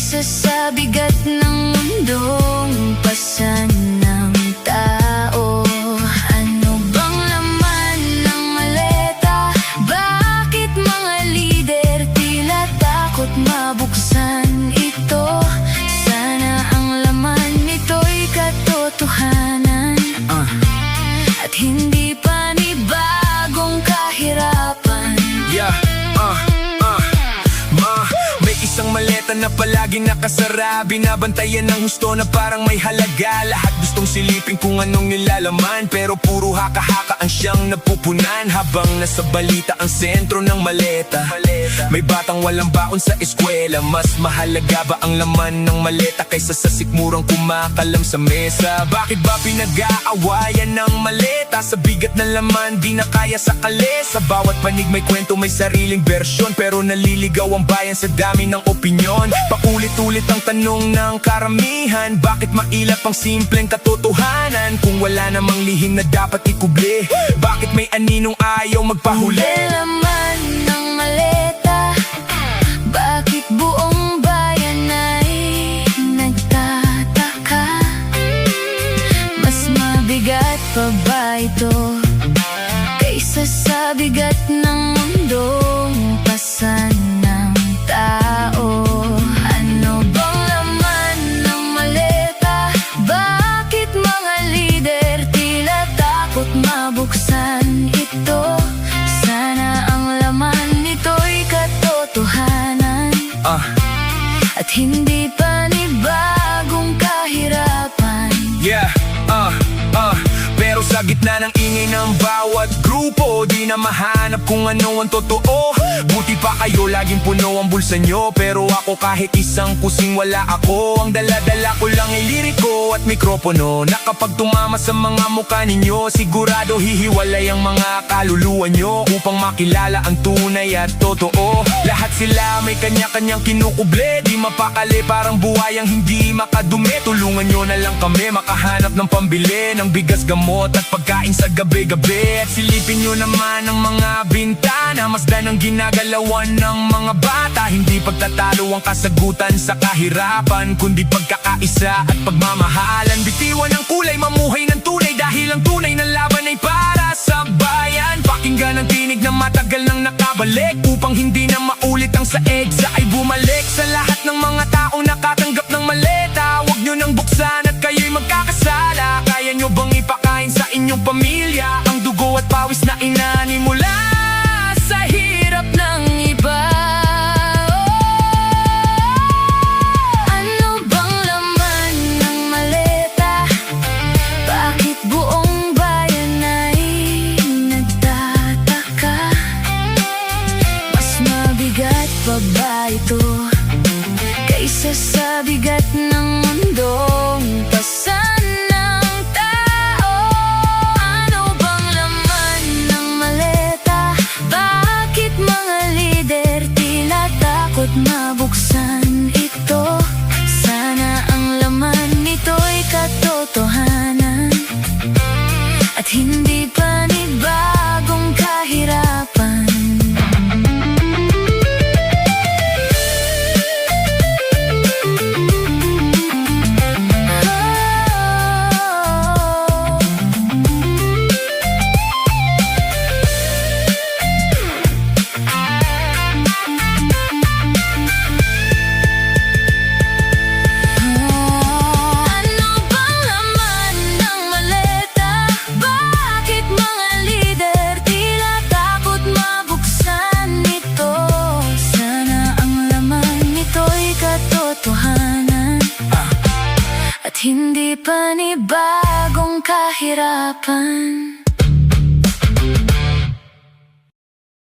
kaysa sa bigat ng mundong pasan ng tao. Ano bang laman ng maleta? Bakit mga lider tila takot mabuksan ito? Sana ang laman nito'y katotohanan at hindi panibagong kahirapan. May isang maleta na palaging nakasara, binabantayan ng husto na parang may halaga. Lahat gustong silipin kung anong nilalaman, pero puro haka-haka ang siyang napupunan. Habang nasa balita ang sentro ng maleta, may batang walang baon sa eskwela. Mas mahalaga ba ang laman ng maleta kaysa sa sikmurang kumakalam sa mesa? Bakit ba pinag-aawayan ng maleta? Sa bigat ng laman di na kaya sakali. Sa bawat panig may kwento, may sariling bersyon, pero naliligaw ang bayan sa dami ng opinyon. Paulit-ulit ang tanong ng karamihan, bakit mailap ang simpleng katotohanan? Kung wala namang lihim na dapat ikubli, bakit may aninong ayaw magpahuli? May laman ng maleta, bakit buong bayan ay nagtataka? Mas mabigat pa ba ito kaysa sa bigat ng mundong pasan ng tao? Ano bang laman ng maleta? Bakit mga lider tila takot mabuksan ito? Sana ang laman nito'y katotohanan at hindi panibagong kahirapan. Pero sa gitna ng ingay ng bawat grupo, di na mahanap kung ano ang totoo. Buti pa kayo laging puno ang bulsa nyo, pero ako kahit isang kusing wala ako. Ang dala-dala ko lang ay liriko at mikropono, na kapag tumama sa mga mukha ninyo, sigurado hihiwalay ang mga kaluluwa nyo, upang makilala ang tunay at totoo. Lahat sila may kanya-kanyang kinukuble, di mapakali parang buhayang hindi makadumi. Tulungan nyo na lang kami makahanap ng pambili ng bigas, gamot at pagkain sa gabi-gabi. At silipin nyo naman ang mga bintana, masdan ang ginagalawan ng mga bata. Hindi pagtatalo ang kasagutan sa kahirapan, kundi pagkakaisa at pagmamahalan. Bitiwan ang kulay, mamuhay ng tunay, dahil ang tunay na laban ay para sa bayan. Pakinggan ang tinig na matagal nang nakabalik, upang hindi na maulit ang sa EDSA ay bumalik. Sa lahat ng mga taong nakatanggap ng maleta, huwag nyo nang buksan at kayo'y magkakasala. Kaya nyo bang ipakain sa inyong pamilya ang dugo at pawis na inani mula sa hirap ng iba? Ano bang laman ng maleta? Bakit buong bayan ay nagtataka? Mas mabigat pa ba ito kaysa sa bigat ng mundong pasan ng tao? Ano bang laman ng maleta? Bakit mga lider tila takot mabuksan ito? Sana ang laman nito'y katotohanan at hindi panibagong kahirapan. Hindi panibagong kahirapan.